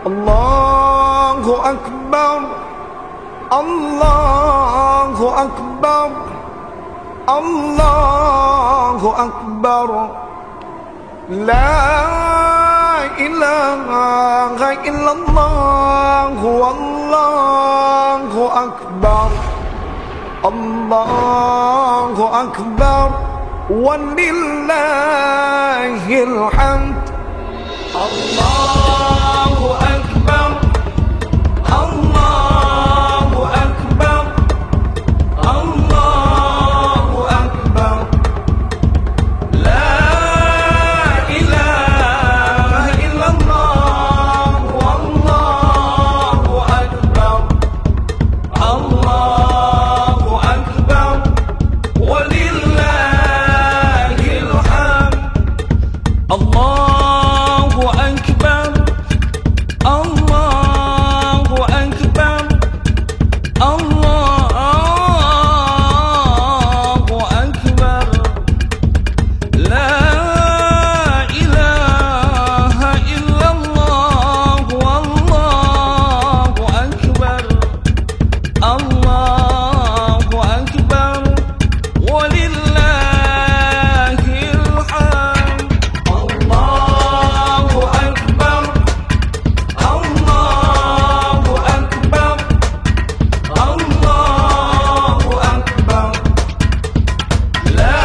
الله أكبر الله أكبر الله أكبر لا إله إلا الله والله أكبر الله أكبر ولله الحمد الله أكبر الله أكبر الله أكبر لا إله إلا الله والله أكبر الله أكبر ولله الحمد الله أكبر الله أكبر الله أكبر لا إله إلا الله والله أكبر الله أكبر ولله الحمد الله أكبر الله أكبر الله أكبر لا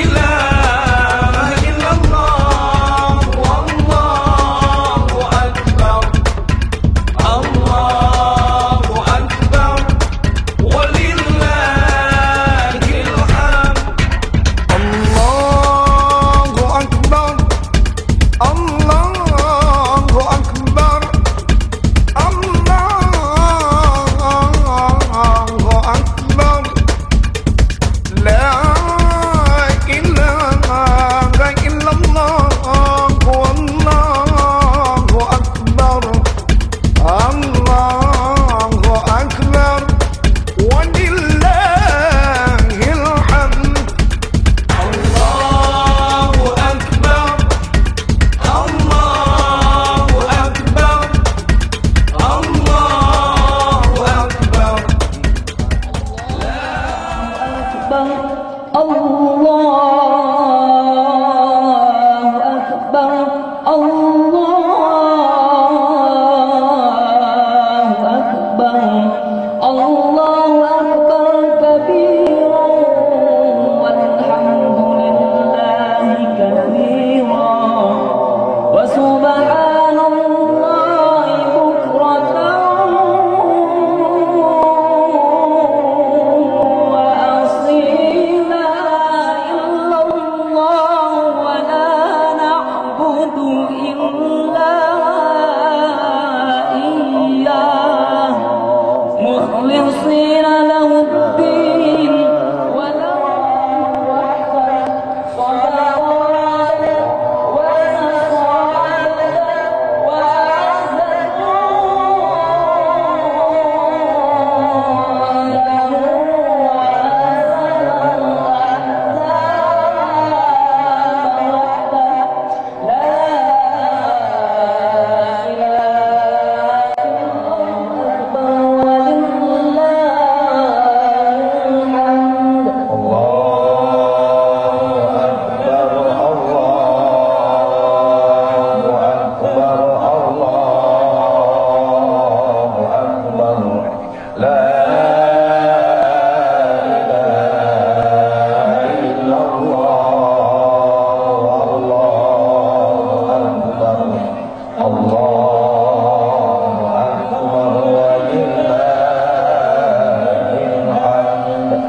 إله إلا الله والله أكبر الله أكبر ولله الحمد الله أكبر الله أكبر الله أكبر لا إله إلا الله والله أكبر الله أكبر ولله الحمد الله أكبر الله أكبر الله أكبر الله أكبر كبيرا والحمد لله كثيرا وسبحان الله بكرة وأصيلا إلا الله ولا نعبد إلا إياه مخلصين له الدين ولو صلوات ونصرات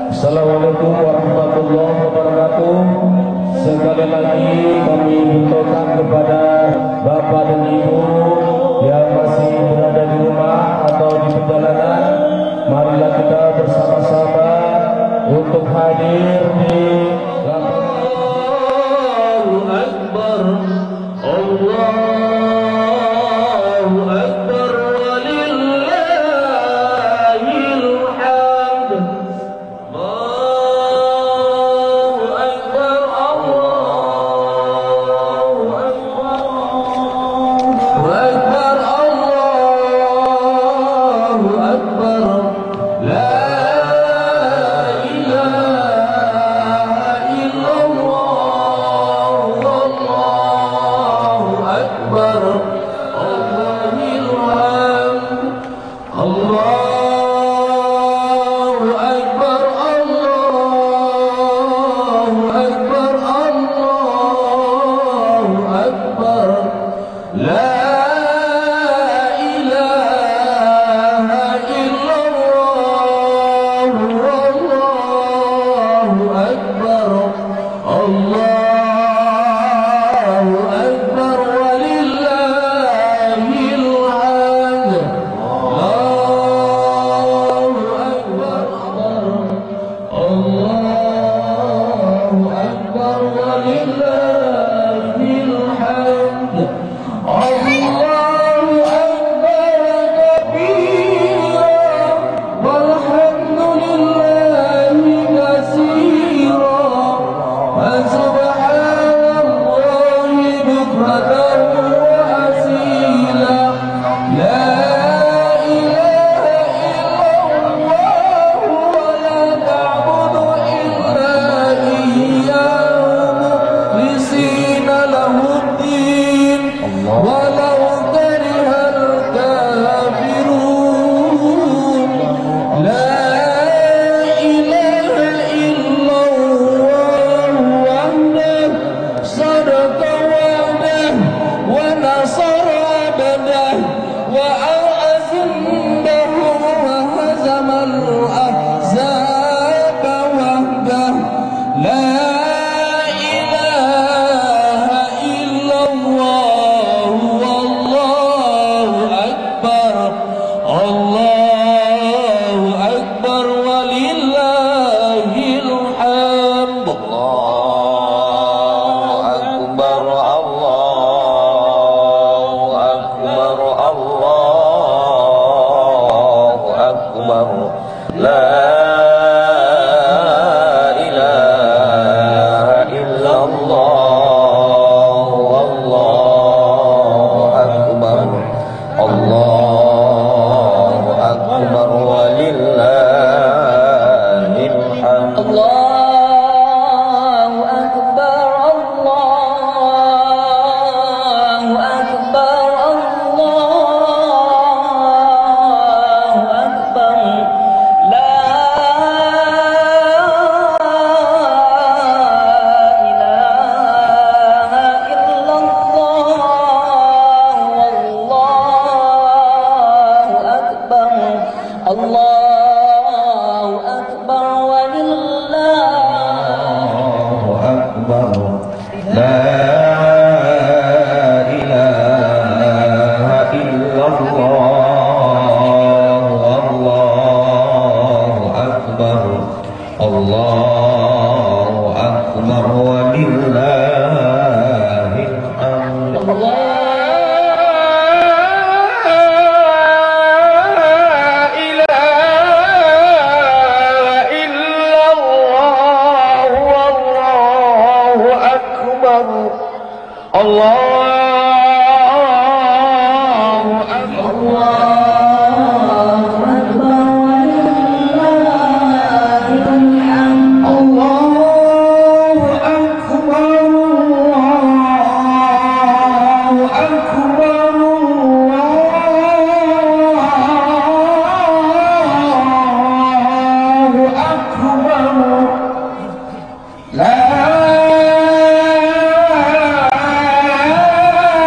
Assalamualaikum warahmatullahi wabarakatuh. Sekali lagi kami butuhkan kepada Bapak dan Ibu yang masih berada di rumah atau di perjalanan, marilah kita bersama-sama untuk hadir di Allahu Akbar, Allahu Akbar walillahil hamd. Allahu Akbar, Allahu Akbar. مخلصين له الدين ولو كره الكافرون لا إله إلا الله وحده صدق وعده ونصر عبده وأعز جنده وهزم الأحزاب وحده لا إله إلا الله والله أكبر الله أكبر ولله الحمد الله أكبر الله أكبر الله أكبر لا إله إلا الله والله أكبر الله أكبر ولله الحمد الله أكبر الله أكبر الله أكبر لا إله إلا الله والله أكبر الله أكبر ولله أكبر لا إله إلا الله والله أكبر الله أكبر ولله الحمد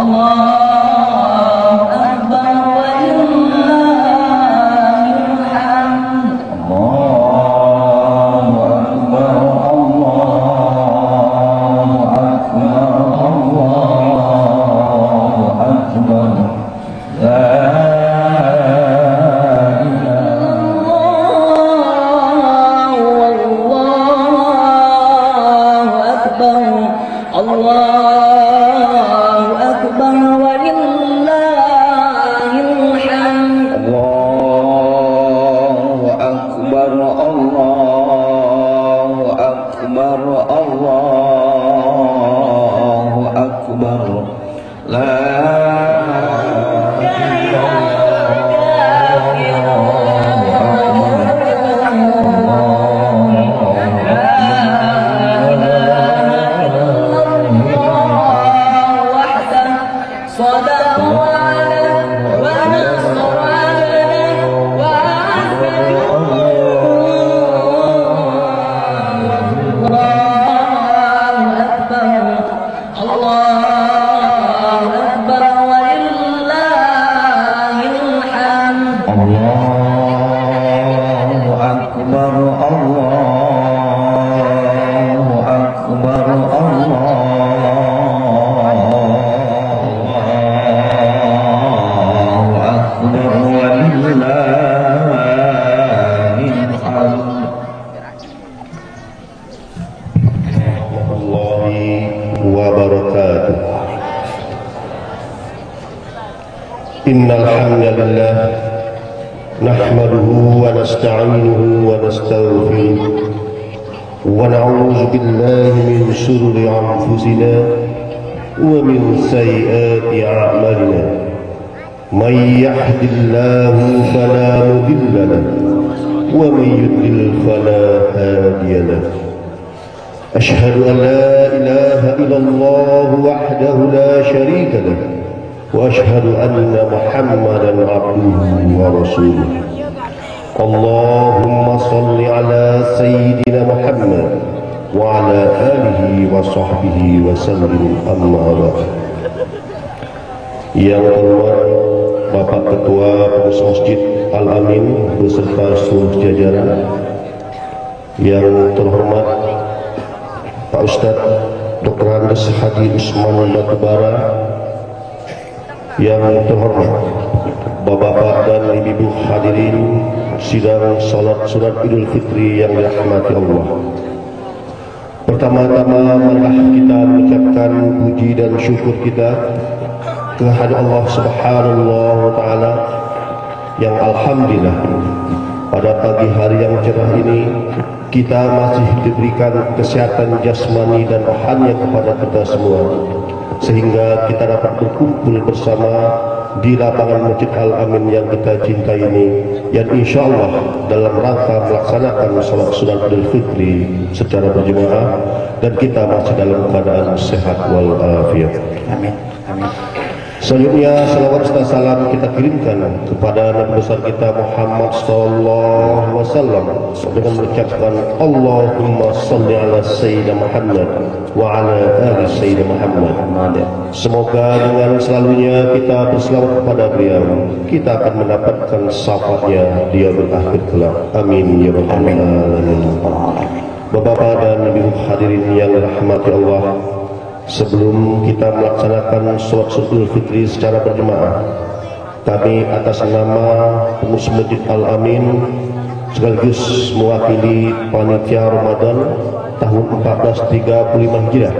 Allahu Akbar walillahil hamd. Allahu Akbar, Allahu Akbar, Allahu Akbar. La Allahu Akbar walillahil hamd. Allahu Akbar, Allahu Akbar, Allahu Akbar. La Innal hamdalillah nahmaduhu wa nasta'inuhu wa nastaghfiruh wa na'udzu billahi min shururi anfusina wa min sayyiati a'malina. May yahdihillahu fala mudilla lahu wa may yudlil fala hadiya lahu. Ashhadu an la ilaha illallah wahdahu la sharika lahu وأشهد أن محمدا عبده ورسوله. اللهم صل على سيدنا محمد وعلى آله وصحبه وسلم. أما بعد. Yang terhormat Bapak Ketua Pengurus Masjid Al-Amin beserta seluruh jajaran, yang terhormat Pak Ustadz Dr. Andes Haji Usman Batubara, yang terhormat Bapak-bapak dan ibu-ibu hadirin sidang salat sunat Idul Fitri yang dirahmati Allah. Pertama-tama marilah kita mengucapkan puji dan syukur kita kehadirat Allah Subhanahu wa taala yang alhamdulillah pada pagi hari yang cerah ini kita masih diberikan kesehatan jasmani dan rohani kepada kita semua, sehingga kita dapat berkumpul bersama di lapangan Masjid Al-Amin yang kita cintai ini, yang insya Allah dalam rangka melaksanakan salat sunat Idul Fitri secara berjemaah, dan kita masih dalam keadaan sehat walafiat. Amin. Amin. Selanjutnya salawat serta salam kita kirimkan kepada Nabi besar kita Muhammad sallallahu alaihi wasallam dengan mengucapkan Allahumma shalli ala sayyidina Muhammad wa ala ali sayyidina Muhammad. Semoga dengan selalunya kita berselawat kepada beliau, kita akan mendapatkan syafaatnya dia berakhir kelak. Amin ya rabbal alamin. Bapak-bapak dan ibu hadirin yang dirahmati Allah, sebelum kita melaksanakan sholat Idul Fitri secara berjemaah, kami atas nama pengurus Masjid Al-Amin sekaligus mewakili panitia Ramadan tahun 1435 Hijriah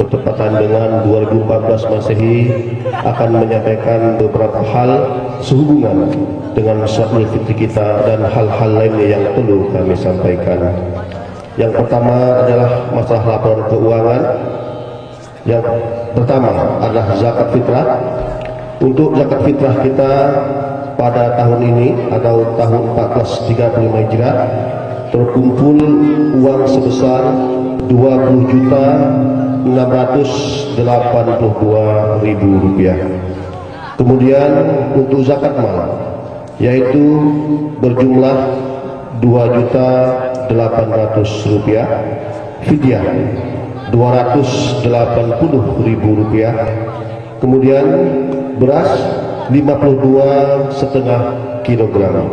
bertepatan dengan 2014 Masehi akan menyampaikan beberapa hal sehubungan dengan sholat Idul Fitri kita dan hal-hal lainnya yang perlu kami sampaikan. Yang pertama adalah masalah laporan keuangan. Yang pertama adalah zakat fitrah. Untuk zakat fitrah kita pada tahun ini atau tahun 1435 Hijriah terkumpul uang sebesar 20.682.000 rupiah. Kemudian untuk zakat mal yaitu berjumlah 2.800.000 rupiah, fidyah 280.000 rupiah, kemudian beras 52,5 kilogram.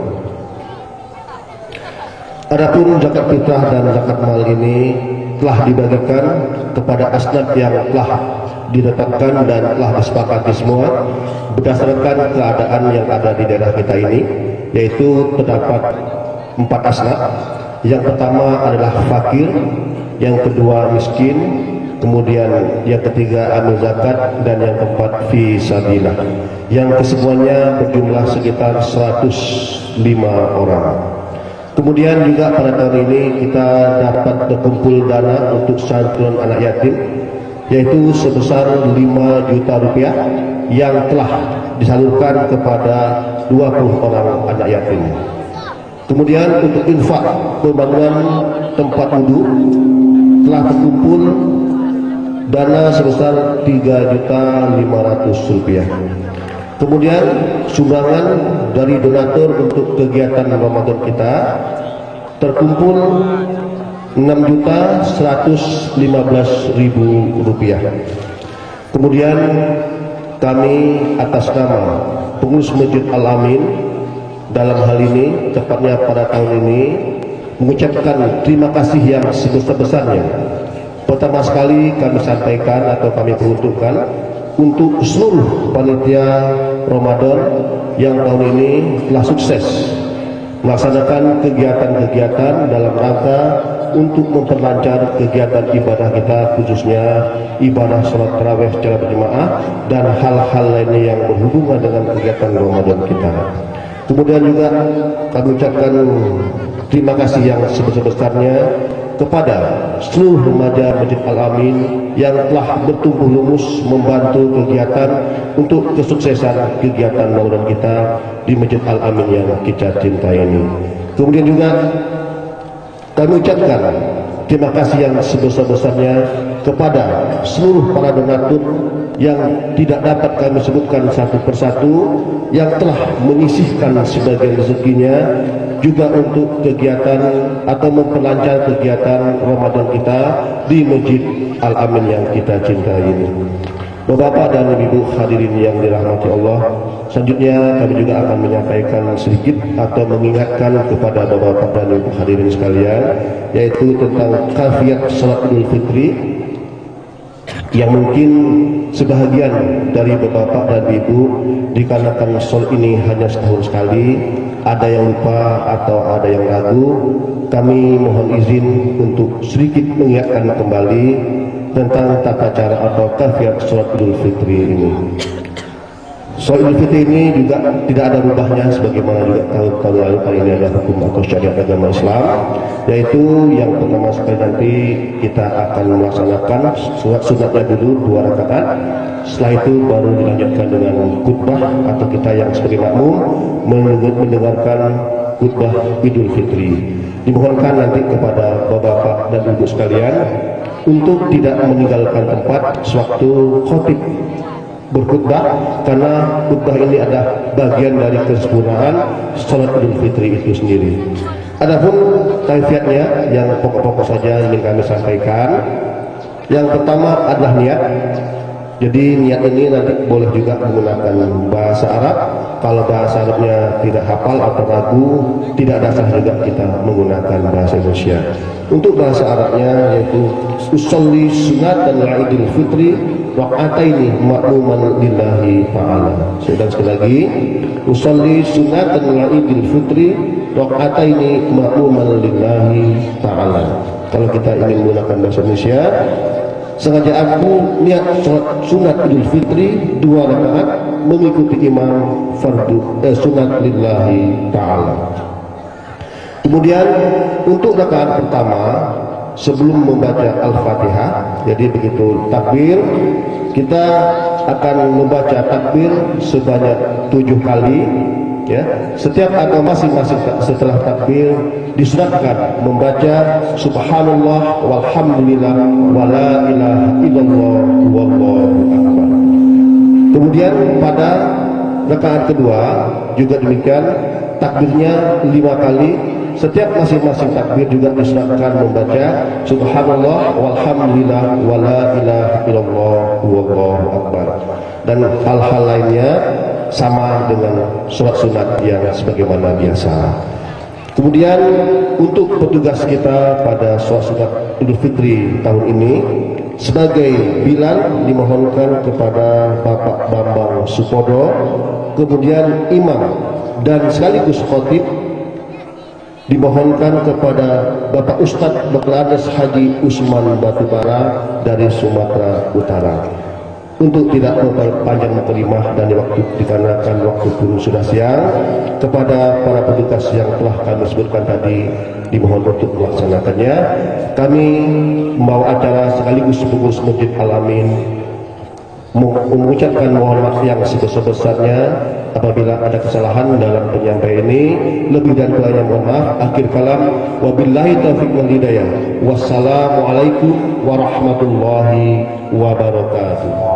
Adapun zakat fitrah dan zakat mal ini telah dibagikan kepada asnaf yang telah ditetapkan dan telah disepakati semua berdasarkan keadaan yang ada di daerah kita ini, yaitu terdapat 4 asnaf. Yang pertama adalah fakir, yang kedua miskin, kemudian yang ketiga amil zakat, dan yang keempat fi sabilillah, yang kesemuanya berjumlah sekitar 105 orang. Kemudian juga pada tahun ini kita dapat berkumpul dana untuk santunan anak yatim, yaitu sebesar 5 juta rupiah yang telah disalurkan kepada 20 orang anak yatim. Kemudian untuk infak pembangunan tempat wudhu telah terkumpul dana sebesar 3.500.000 rupiah. Kemudian sumbangan dari donatur untuk kegiatan Ramadan kita terkumpul 6.115.000 rupiah. Kemudian kami atas nama pengurus Masjid Al-Amin dalam hal ini, tepatnya pada tahun ini, mengucapkan terima kasih yang sebesar-besarnya. Pertama sekali kami sampaikan atau kami peruntukkan untuk seluruh panitia Ramadan yang tahun ini telah sukses melaksanakan kegiatan-kegiatan dalam rangka untuk memperlancar kegiatan ibadah kita, khususnya ibadah sholat tarawih secara berjemaah dan hal-hal lainnya yang berhubungan dengan kegiatan Ramadan kita. Kemudian juga kami ucapkan terima kasih yang sebesar-besarnya kepada seluruh remaja Masjid Al-Amin yang telah bertumbuh lumus membantu kegiatan untuk kesuksesan kegiatan Ramadan kita di Masjid Al-Amin yang kita cintai ini. Kemudian juga kami ucapkan terima kasih yang sebesar-besarnya kepada seluruh para donatur yang tidak dapat kami sebutkan satu persatu, yang telah menyisihkan sebagian rezekinya juga untuk kegiatan atau memperlancar kegiatan Ramadan kita di Masjid Al-Amin yang kita cintai ini. Bapak-bapak dan ibu hadirin yang dirahmati Allah, selanjutnya kami juga akan menyampaikan sedikit atau mengingatkan kepada bapak-bapak dan ibu hadirin sekalian, yaitu tentang kafiat salat Idul Fitri yang mungkin sebahagian dari bapak-bapak dan ibu dikarenakan sholat ini hanya setahun sekali, ada yang lupa atau ada yang ragu. Kami mohon izin untuk sedikit mengingatkan kembali tentang tata cara atau kafiat sholat Idul Fitri ini. Sholat Idul Fitri ini juga tidak ada rubahnya sebagaimana juga tahun-tahun lalu. Kali ini adalah hukum atau syariat agama Islam, yaitu yang pertama sekali nanti kita akan melaksanakan sunatnya dulu 2 rakaat. Setelah itu baru dilanjutkan dengan khutbah atau kita yang sebagai makmum mendengarkan khutbah Idul Fitri. Dimohonkan nanti kepada bapak-bapak dan ibu sekalian untuk tidak meninggalkan tempat sewaktu khotib berkhutbah, karena khutbah ini adalah bagian dari kesempurnaan salat Idul Fitri itu sendiri. Adapun kaifiatnya yang pokok-pokok saja ingin kami sampaikan. Yang pertama adalah niat. Jadi niat ini nanti boleh juga menggunakan bahasa Arab. Kalau bahasa Arabnya tidak hafal atau ragu, tidak ada salah juga kita menggunakan bahasa Indonesia. Untuk bahasa Arabnya yaitu usolli sunatan Idul Fitri rakaataini ma'muman lillahi ta'ala. Saya ulang sekali lagi, usolli sunatan Idul Fitri rakaataini ma'muman lillahi ta'ala. Kalau kita ingin menggunakan bahasa Indonesia, sengaja aku niat sholat sunat Idul Fitri 2 rakaat mengikuti imam fardu sunat lillahi ta'ala. Kemudian untuk rakaat pertama sebelum membaca Al-Fatihah, jadi begitu takbir, kita akan membaca takbir sebanyak 7 kali. Ya, setiap atau masing-masing setelah takbir disunatkan membaca subhanallah walhamdulillah wala ilaha illallah wallahu akbar. Kemudian pada rakaat kedua juga demikian, takbirnya 5 kali setiap masing-masing takbir juga disunahkan membaca subhanallah walhamdulillah wala ilaha illallah wallahu akbar, dan hal-hal lainnya sama dengan sholat sunat yang sebagaimana biasa. Kemudian untuk petugas kita pada sholat sunat Idul Fitri tahun ini, sebagai bilan dimohonkan kepada Bapak Bambang Supodo, kemudian imam dan sekaligus khotib dimohonkan kepada Bapak Ustadz Baklanes Haji Usman Batubara dari Sumatera Utara. Untuk tidak memperpanjang mukadimah dan waktu dikarenakan waktu pun sudah siang, kepada para petugas yang telah kami sebutkan tadi dimohon untuk melaksanakannya. Kami membawa acara sekaligus pengurus Masjid Al-Amin mengucapkan mohon maaf yang sebesar-besarnya apabila ada kesalahan dalam penyampaian ini. Lebih dan kurangnya mohon maaf. Akhir kalam, wabillahi taufiq wal hidayah. Wassalamualaikum warahmatullahi wabarakatuh.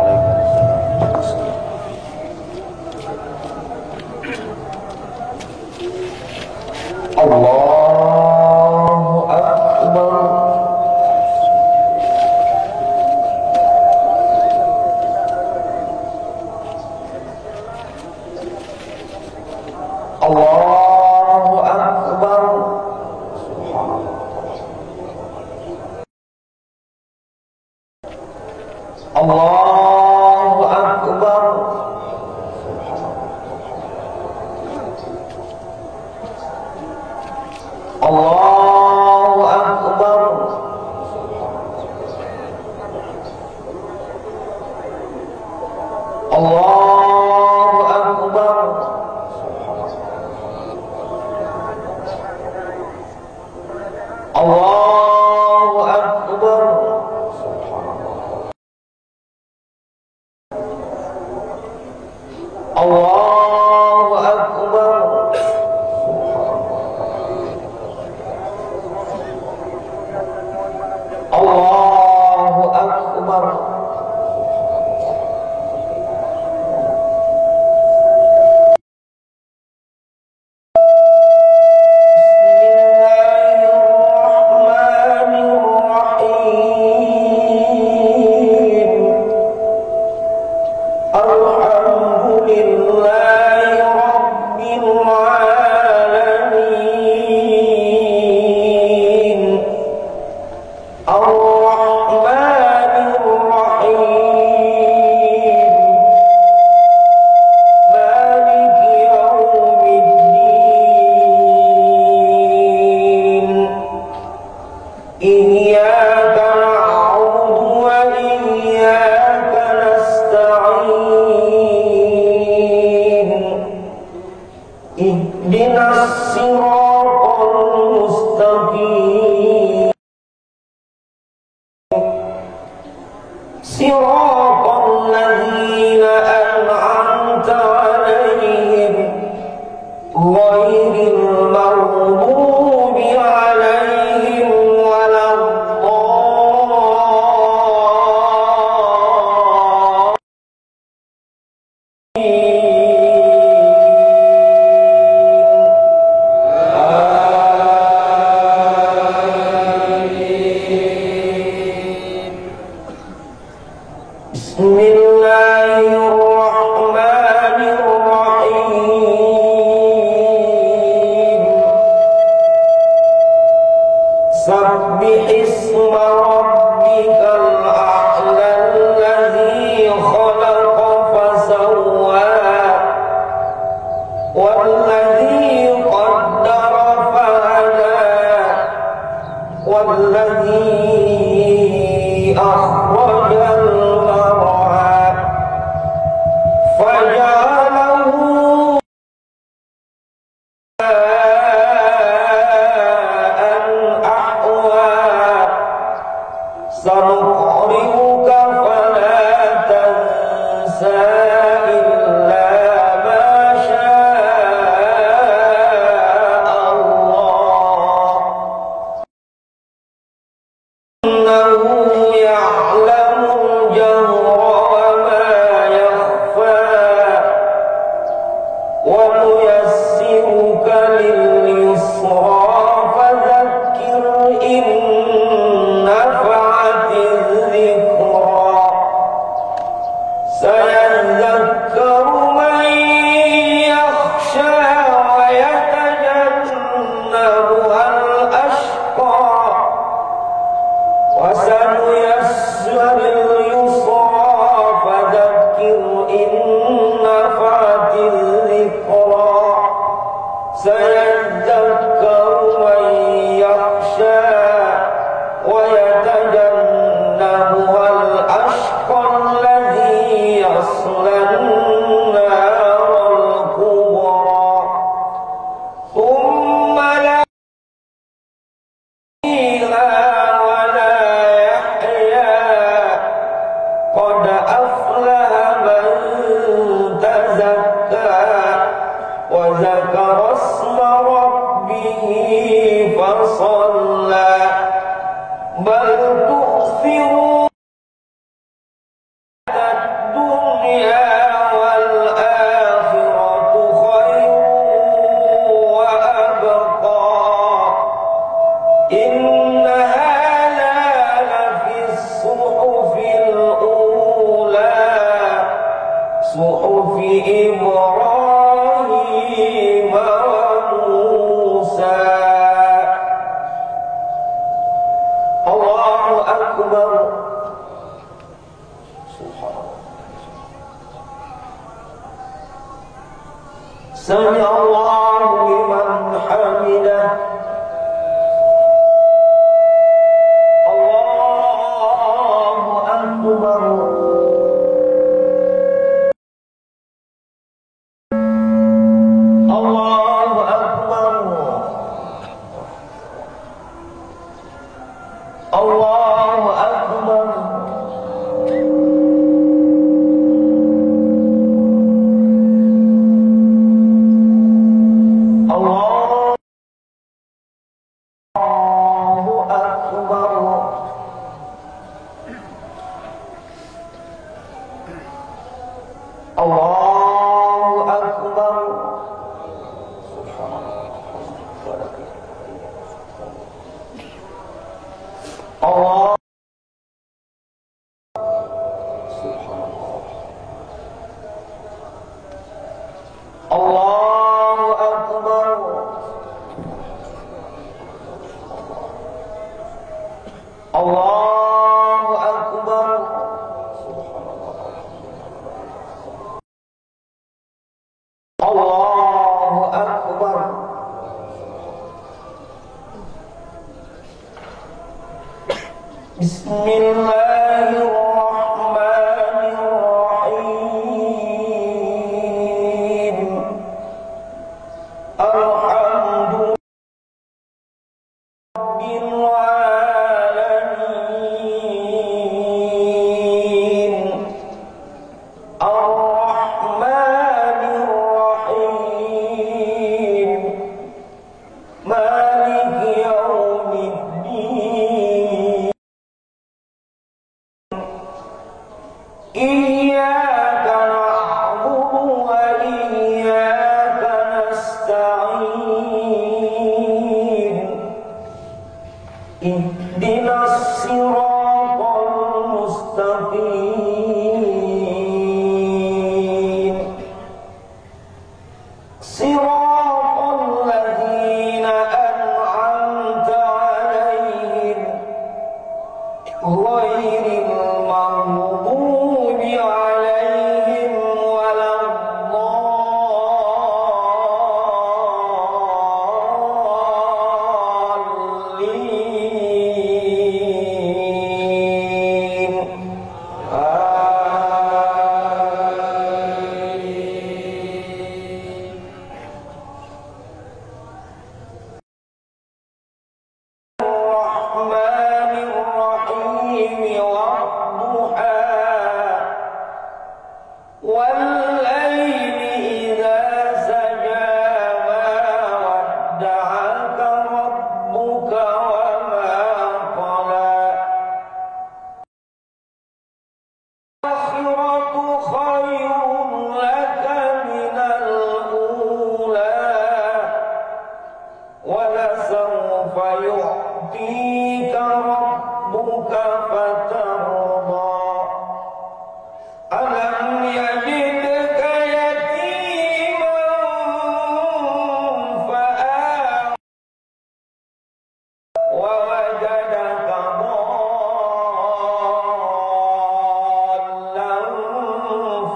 Allahu Akbar. Allahu Akbar. Allahu Akbar. Allahu Akbar. Allahu Akbar. Allahu Akbar. Allahu Akbar. Allahu Akbar. سيذكر من يخشى ويتجنبها الأشقى وسنيسر اليسرى فذكر إن نفعت الذكرى سيذكر من يخشى ويتجنبها الأشقى الذي يصلى النار الكبرى ثم لا فيها ولا يحيا قد أفلح من تزكى وذكر اسم ربه فصلى بل تؤثرون الدنيا والآخرة خير وأبقى إن هذا لفي الصحف الأولى صحف إبراهيم وموسى الله أكبر سمع الله لمن حمده الله أكبر الله أكبر الله أكبر الله أكبر الله أكبر الله الله أكبر الله أكبر الله أكبر بسم الله الرحمن الرحيم الحمد رب العالمين الرحمن الرحيم مالك يوم الدين إياك نعبد وإياك نستعين اهدنا الصراط المستقيم صراط الذين أنعمت عليهم غير المغضوب عليهم ولا الضالين الرحمن الرحيم والضحى والليل إذا سجى ما ودعك ربك وما قلى الآخرة خير لك من الأولى ولسوف يعطيك ربك فترضى ألم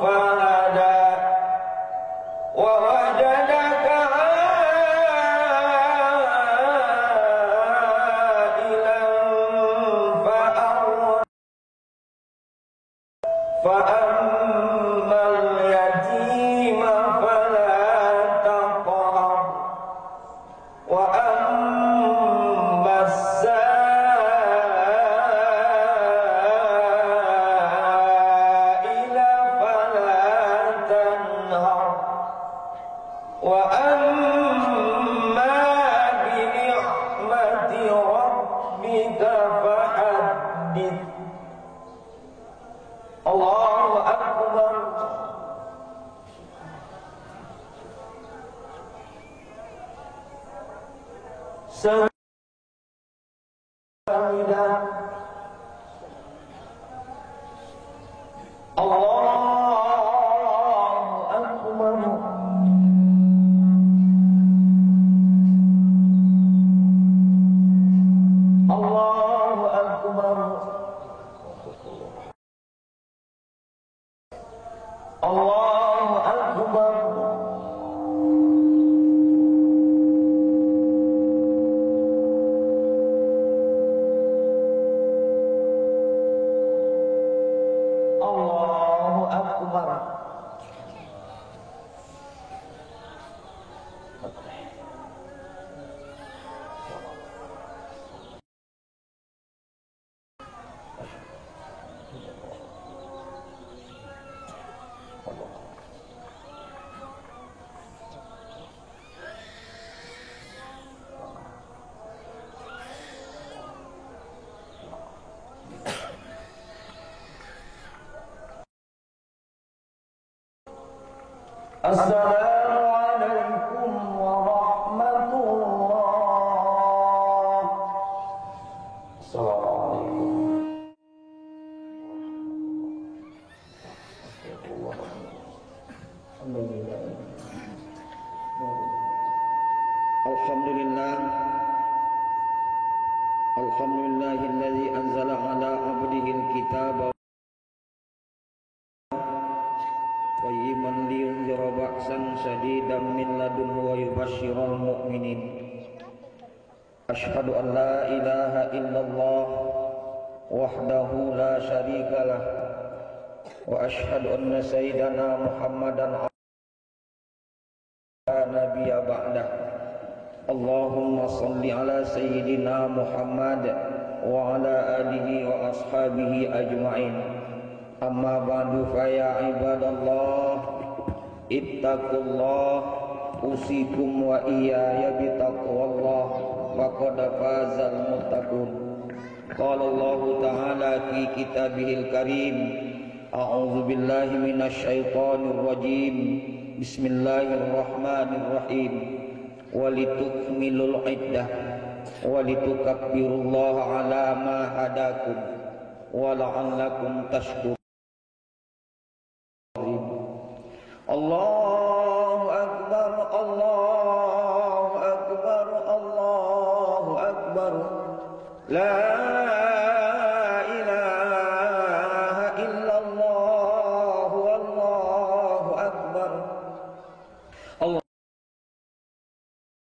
فهدى ووجدك عائلا فأغنى فأما اليتيم فلا تقهر وأما السائل فلا تنهر وأما بنعمة ربك فحدث الله أكبر سميدا الله أكبر الله أكبر الله أكبر الله أكبر السلام عليكم ورحمة الله. السلام عليكم. Alhamdulillah. Alhamdulillahilladzi anzala ala abdihil kitaba qayyiman liyunzira ba'san shadidan min ladunhu wa yubashshiral mu'minin. Asyhadu an la ilaha illallah wahdahu la syarikalah wa asyhadu anna sayyidana Muhammadan la nabiyya ba'dah. Allahumma salli ala sayyidina Muhammad wa ala alihi wa ashabihi ajma'in. Amma ba'du fa ya ibadallah ittaqullah usikum wa iyaya bitaqwallah faqad fazal muttaqun. Qala Allah ta'ala fi kitabihil karim a'udzu billahi minasy syaithanir rajim. Bismillahirrahmanirrahim. Walitukmilul iddah walitukabbirullaha ala ma hadakum wa la'allakum tashkurun. Allahu akbar, Allahu akbar, Allahu akbar. La ilaha illallah wallahu akbar.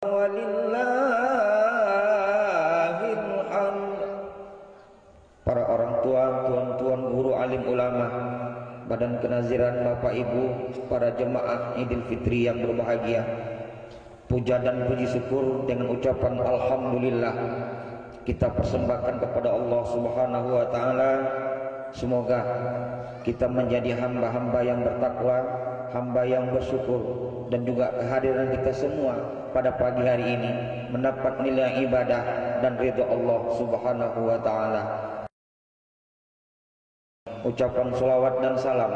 Walillahil hamd. Para orang tua, tuan-tuan guru alim ulama, badan kenaziran Bapak Ibu, para jemaah Idul Fitri yang berbahagia, puja dan puji syukur dengan ucapan alhamdulillah kita persembahkan kepada Allah Subhanahu wa taala. Semoga kita menjadi hamba-hamba yang bertakwa, hamba yang bersyukur, dan juga kehadiran kita semua pada pagi hari ini mendapat nilai ibadah dan ridha Allah Subhanahu wa taala. Ucapan salawat dan salam,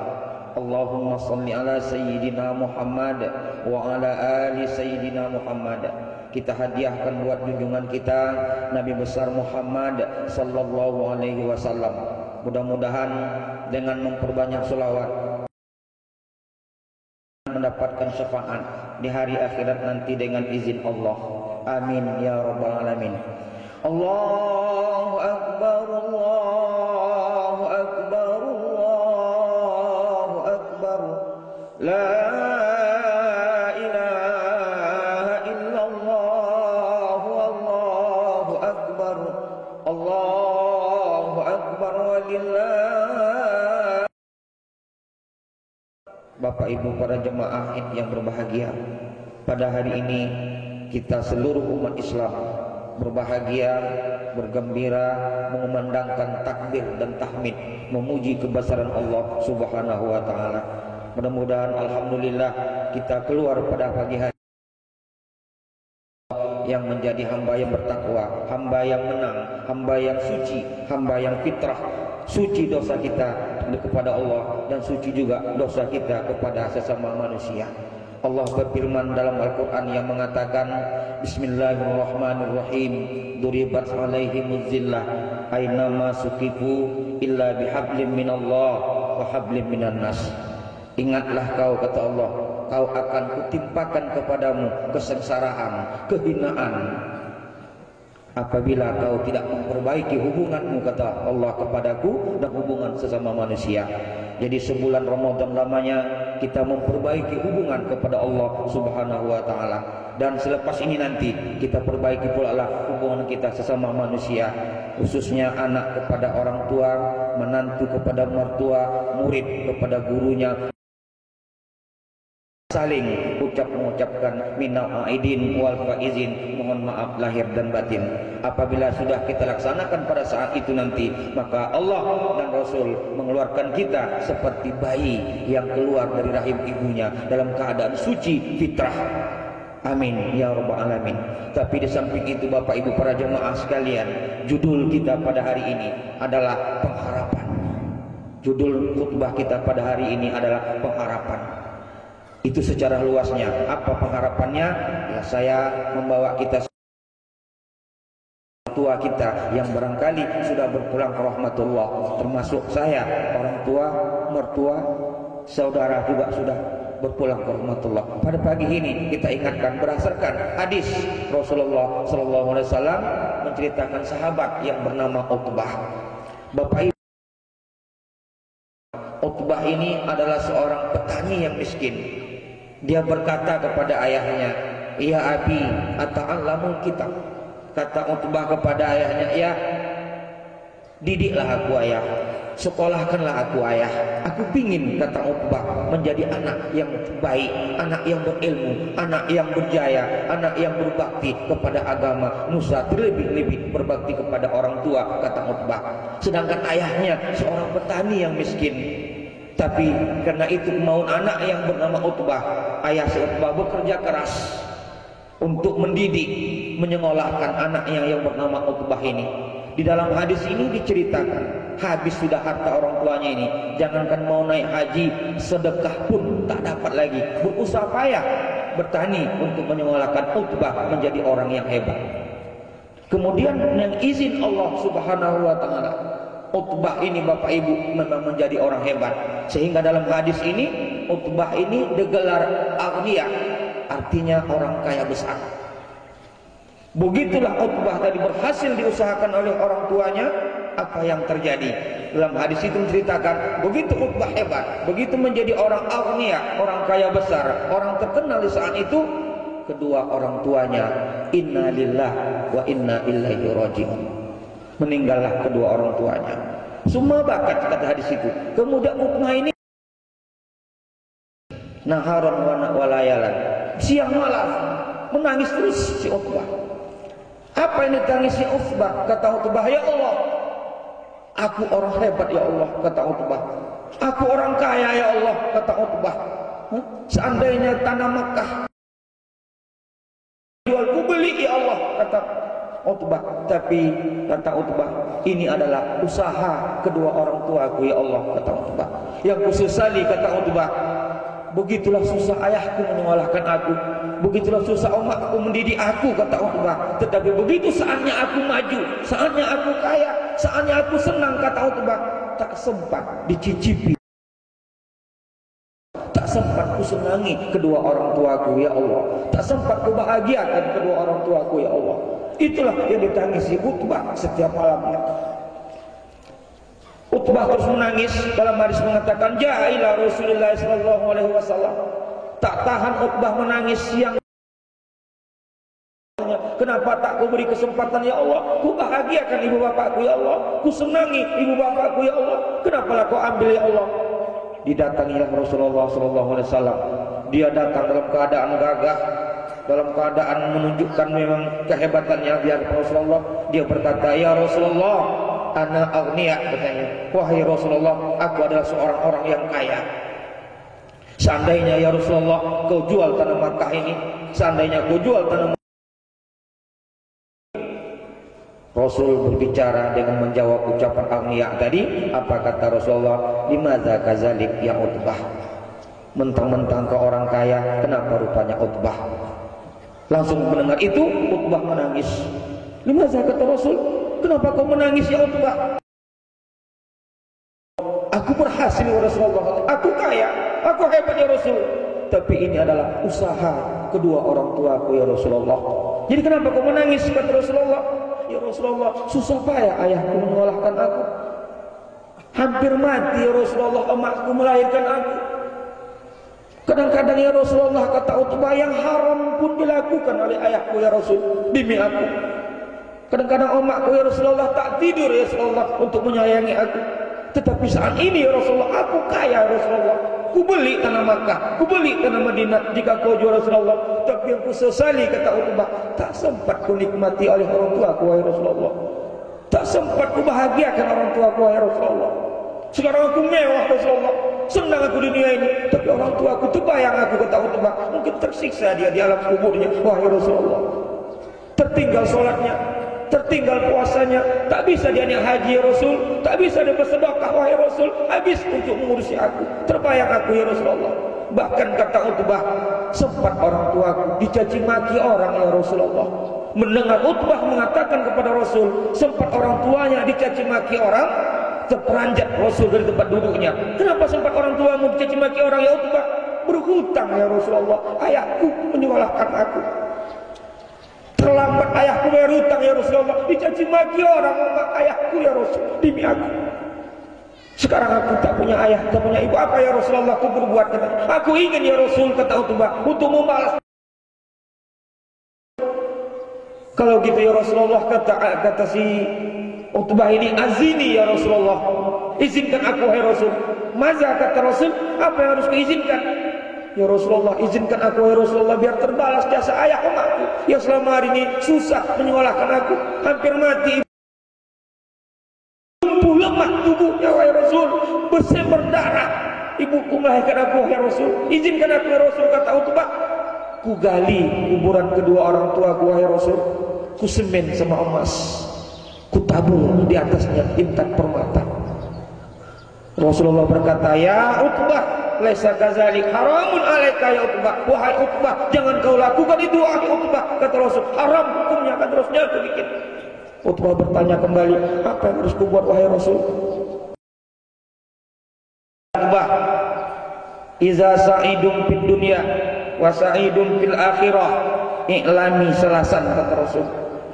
Allahumma salli ala sayyidina Muhammad wa ala ali sayyidina Muhammad, kita hadiahkan buat junjungan kita Nabi besar Muhammad sallallahu alaihi wasallam. Mudah-mudahan dengan memperbanyak salawat mendapatkan syafaat di hari akhirat nanti dengan izin Allah. Amin ya rabbal alamin. Allahu akbar, Allahu akbar, Allahu akbar. La ilaha illallah, Allahu akbar, Allahu akbar walillah. Bapak Ibu para jemaah yang berbahagia, pada hari ini kita seluruh umat Islam berbahagia, bergembira, mengumandangkan takbir dan tahmid, memuji kebesaran Allah Subhanahu wa taala. Mudah-mudahan alhamdulillah kita keluar pada pagi hari yang menjadi hamba yang bertakwa, hamba yang menang, hamba yang suci, hamba yang fitrah. Suci dosa kita kepada Allah dan suci juga dosa kita kepada sesama manusia. Allah berfirman dalam Al-Quran yang mengatakan, Bismillahirrahmanirrahim, duribat alaihimuz zillah aynama suqifu illa bihablim minallah wa hablim minan nas. Ingatlah kau, kata Allah, kau akan kutimpakan kepadamu kesengsaraan, kehinaan apabila kau tidak memperbaiki hubunganmu, kata Allah, kepadaku dan hubungan sesama manusia. Jadi sebulan Ramadan lamanya kita memperbaiki hubungan kepada Allah Subhanahu wa taala, dan selepas ini nanti kita perbaiki pula lah hubungan kita sesama manusia, khususnya anak kepada orang tua, menantu kepada mertua, murid kepada gurunya, saling mengucapkan minal aidin wal faizin, mohon maaf lahir dan batin. Apabila sudah kita laksanakan pada saat itu nanti, maka Allah dan Rasul mengeluarkan kita seperti bayi yang keluar dari rahim ibunya dalam keadaan suci fitrah. Amin ya rabbal alamin. Tapi di samping itu Bapak Ibu para jemaah sekalian, judul kita pada hari ini adalah pengharapan. Judul khutbah kita pada hari ini adalah pengharapan. Itu secara luasnya. Apa pengharapannya? Ya, saya membawa kita tua kita yang barangkali sudah berpulang ke rahmatullah, termasuk saya, orang tua, mertua, saudara juga sudah berpulang ke rahmatullah. Pada pagi ini kita ingatkan berdasarkan hadis Rasulullah SAW menceritakan sahabat yang bernama Utbah. Bapak Ibu, Utbah ini adalah seorang petani yang miskin. Dia berkata kepada ayahnya, "Ya abi, ata'allamu kitab." Kata Utbah kepada ayahnya, "Ya, didiklah aku ayah, sekolahkanlah aku ayah. Aku pingin," kata Utbah, "menjadi anak yang baik, anak yang berilmu, anak yang berjaya, anak yang berbakti kepada agama nusa, terlebih-lebih berbakti kepada orang tua," kata Utbah. Sedangkan ayahnya seorang petani yang miskin. Tapi karena itu kemauan anak yang bernama Utbah, ayah si Utbah bekerja keras untuk mendidik, menyekolahkan anaknya yang bernama Utbah ini. Di dalam hadis ini diceritakan, habis sudah harta orang tuanya ini, jangankan mau naik haji, sedekah pun tak dapat lagi. Berusaha payah bertani untuk menyekolahkan Utbah menjadi orang yang hebat. Kemudian yang izin Allah Subhanahu wa taala, Utbah ini Bapak Ibu memang menjadi orang hebat. Sehingga dalam hadis ini Utbah ini digelar Aghnia, artinya orang kaya besar. Begitulah Utbah tadi berhasil diusahakan oleh orang tuanya. Apa yang terjadi? Dalam hadis itu menceritakan, begitu Utbah hebat, begitu menjadi orang Aghnia, orang kaya besar, orang terkenal di saat itu, kedua orang tuanya inna lillahi wa inna ilaihi raji'un, meninggallah kedua orang tuanya. Semua bakat kata hadis itu. Kemudian Utbah ini naharon wa layalan, siang malam menangis terus si Utbah. Apa yang ditangis si Utbah? Kata Utbah, "Ya Allah, aku orang hebat ya Allah," kata Utbah. "Aku orang kaya ya Allah," kata Utbah. "Seandainya tanah Makkah jual ku beli ya Allah," kata Utbah. Tapi kata Utbah, "Ini adalah usaha kedua orang tuaku ya Allah," kata Utbah. "Yang kusesali," kata Utbah, "begitulah susah ayahku menyekolahkan aku, begitulah susah omakku mendidik aku," kata Utbah. "Tetapi begitu saatnya aku maju, saatnya aku kaya, saatnya aku senang," kata Utbah, "tak sempat dicicipi, tak sempat kusenangi kedua orang tuaku ya Allah, tak sempat kubahagiakan kedua orang tuaku ya Allah." Itulah yang ditangisi Utbah setiap malamnya. Utbah terus menangis. Dalam hadis mengatakan ja'ila Rasulullah sallallahu alaihi wasallam. Tak tahan Utbah menangis siang. Kenapa tak kau beri kesempatan ya Allah? Ku bahagiakan ibu bapakku ya Allah. Ku senangi ibu bapakku ya Allah. Kenapalah kau ambil ya Allah? Didatangilah Rasulullah sallallahu alaihi wasallam. Dia datang dalam keadaan gagah, dalam keadaan menunjukkan memang kehebatannya biar Rasulullah. Dia berkata, "Ya Rasulullah, ana aghniya," katanya. "Wahai Rasulullah, aku adalah seorang orang yang kaya. Seandainya ya Rasulullah kau jual tanah Makkah ini, seandainya kau jual tanah." Rasul berbicara dengan menjawab ucapan aghniya tadi. Apa kata Rasulullah? Limadza kadzalik ya Utbah? Mentang-mentang kau orang kaya, kenapa rupanya Utbah? Langsung mendengar itu, Utbah menangis. Limadza, kata Rasul, kenapa kau menangis ya Utbah? Aku berhasil ya Rasulullah, aku kaya, aku hebat ya Rasul. Tapi ini adalah usaha kedua orang tuaku ya Rasulullah. Jadi kenapa kau menangis, kata Rasulullah? Ya Rasulullah, susah payah ayahku menyekolahkan aku. Hampir mati ya Rasulullah emakku melahirkan aku. Kadang-kadang ya Rasulullah, kata Utbah, yang haram pun dilakukan oleh ayahku ya Rasul demi aku. Kadang-kadang emakku ya Rasulullah tak tidur ya Rasulullah untuk menyayangi aku. Tetapi saat ini ya Rasulullah, aku kaya ya Rasulullah. Ku beli tanah Makkah, ku beli tanah Madinah jika kau jual Rasulullah. Tapi yang ku sesali, kata Utbah, tak sempat ku nikmati oleh orang tua ku wahai Rasulullah. Tak sempat ku bahagiakan orang tua ku wahai Rasulullah. Sekarang aku mewah Rasulullah, senang aku dunia ini. Tapi orang tua aku terbayang aku, kata Utbah, mungkin tersiksa dia di alam kuburnya wahai Rasulullah. Tertinggal sholatnya, tertinggal puasanya, tak bisa dia naik haji ya Rasul, tak bisa dia bersedekah wahai Rasul, habis untuk mengurusi aku. Terbayang aku ya Rasulullah. Bahkan kata Utbah, sempat orang tuaku dicaci maki orang ya Rasulullah. Mendengar Utbah mengatakan kepada Rasul, sempat orang tuanya dicaci maki orang, terperanjat Rasul dari tempat duduknya. Kenapa sempat orang tuamu dicaci maki orang ya Utbah? Berhutang ya Rasulullah, ayahku menyekolahkan aku. Terlambat ayahku bayar hutang ya Rasulullah, dicaci maki orang ayahku ya Rasul demi aku. Sekarang aku tak punya ayah, tak punya ibu, apa ya Rasulullah aku berbuat? Aku ingin ya Rasul, kata Utbah, untuk membalas. Kalau gitu ya Rasulullah, kata si Utbah ini, azini ya Rasulullah, izinkan aku hai Rasul. Maza, kata Rasul, apa yang harus kuizinkan? Ya Rasulullah, izinkan aku ya Rasulullah biar terbalas jasa ayah emakku yang selama hari ini susah menyekolahkan aku, hampir mati, lumpuh lemah tubuhnya wahai Rasul, bersih berdarah, ibuku melahirkan aku wahai Rasul. Izinkan aku ya Rasul, kata Utbah. Ku gali kuburan kedua orang tuaku wahai Rasul, ku semen sama emas, ku tabur di atasnya intan permata. Rasulullah berkata, ya Utbah, laisa kadzalik, haramun alaika ya Utbah. Wahai Utbah, jangan kau lakukan itu wahai Utbah, kata Rasul. Haram hukumnya, kata Rasulnya aku bikin. Utbah bertanya kembali, apa yang harus kubuat wahai Rasul? Utbah, iza sa'idum fid dunya wa sa'idum fil akhirah i'lami salasan, kata Rasul.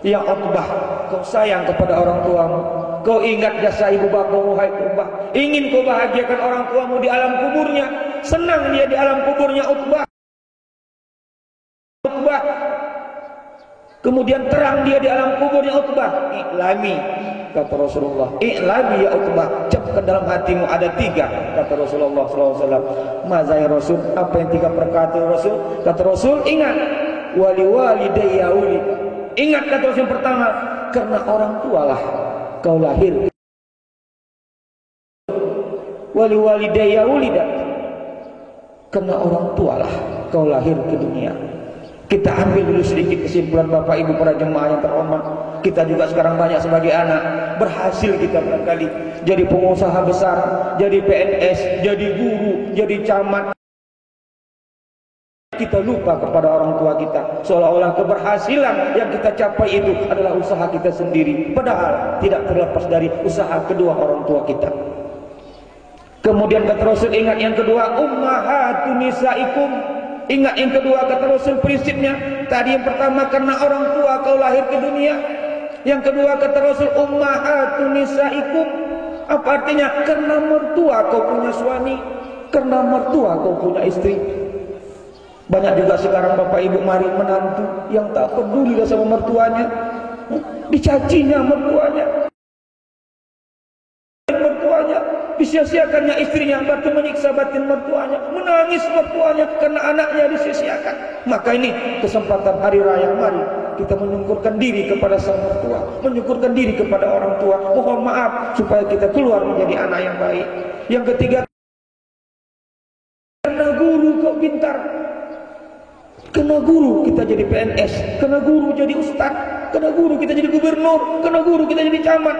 Ya Utbah, kau sayang kepada orang tuamu, kau ingat jasa ibu bapakmu wahai Utbah, ingin kau bahagiakan orang tuamu di alam kuburnya, senang dia di alam kuburnya Utbah. Utbah, kemudian terang dia di alam kuburnya Utbah. I'lami, kata Rasulullah, i'lami ya Utbah, capkan dalam hatimu ada tiga, kata Rasulullah SAW. Maza ya Rasul, apa yang tiga perkara Rasul? Kata Rasul, ingat, wali walidayya uli. Ingat, kata Rasul yang pertama, karena orang tualah kau lahir. Wali walidayya ulida, karena orang tualah kau lahir ke dunia. Kita ambil dulu sedikit kesimpulan Bapak Ibu para jemaah yang terhormat. Kita juga sekarang banyak sebagai anak berhasil kita barangkali jadi pengusaha besar, jadi PNS, jadi guru, jadi camat. Kita lupa kepada orang tua kita, seolah-olah keberhasilan yang kita capai itu adalah usaha kita sendiri, padahal tidak terlepas dari usaha kedua orang tua kita. Kemudian kata Rasul, ingat yang kedua, ummahatun nisaikum. Ingat yang kedua, kata Rasul, prinsipnya tadi yang pertama karena orang tua kau lahir ke dunia, yang kedua kata Rasul, ummahatun nisaikum, Apa artinya? Karena mertua kau punya suami, karena mertua kau punya istri. Banyak juga sekarang bapak ibu mari menantu yang tak peduli sama mertuanya, dicacinya mertuanya, disia-siakannya istrinya, berarti menyiksa batin mertuanya, menangis mertuanya karena anaknya disia-siakan. Maka ini kesempatan hari raya, mari kita menyukurkan diri kepada sang mertua, menyukurkan diri kepada orang tua, mohon maaf supaya kita keluar menjadi anak yang baik. Yang ketiga, karena guru kok pintar, karena guru kita jadi PNS, karena guru jadi ustaz, karena guru kita jadi gubernur, karena guru kita jadi camat.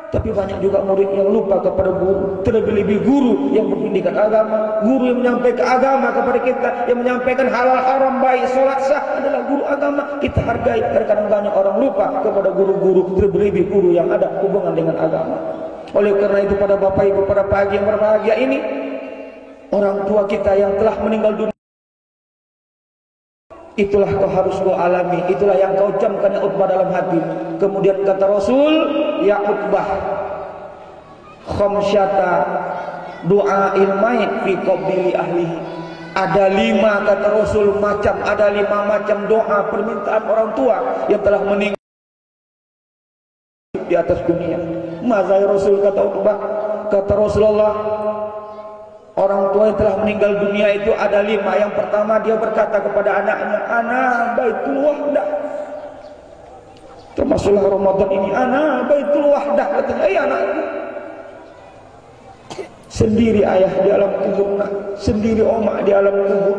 Tapi banyak juga murid yang lupa kepada guru. Terlebih-lebih guru yang berpendidikan agama, guru yang menyampaikan agama kepada kita, yang menyampaikan halal haram baik sholat sah adalah guru agama. Kita hargai. Kadang-kadang banyak orang lupa kepada guru-guru, terlebih-lebih guru yang ada hubungan dengan agama. Oleh karena itu pada bapak ibu pada pagi yang berbahagia ini, orang tua kita yang telah meninggal dunia, itulah kau harus kau alami, itulah yang kau camkan ya Utbah dalam hati. Kemudian kata Rasul, ya Utbah, khamsyata doa ilmait fi qabili ahlihi. Ada 5 kata Rasul macam, ada 5 macam doa permintaan orang tua yang telah meninggal di atas dunia. Mazai Rasul kata Utbah, kata Rasulullah, orang tua yang telah meninggal dunia itu ada 5. Yang pertama dia berkata kepada anaknya, ana baitul wahdah. Termasuklah Ramadan ini, ana baitul wahdah, katanya, anakku. Sendiri ayah di alam kubur, nak. Sendiri omak di alam kubur.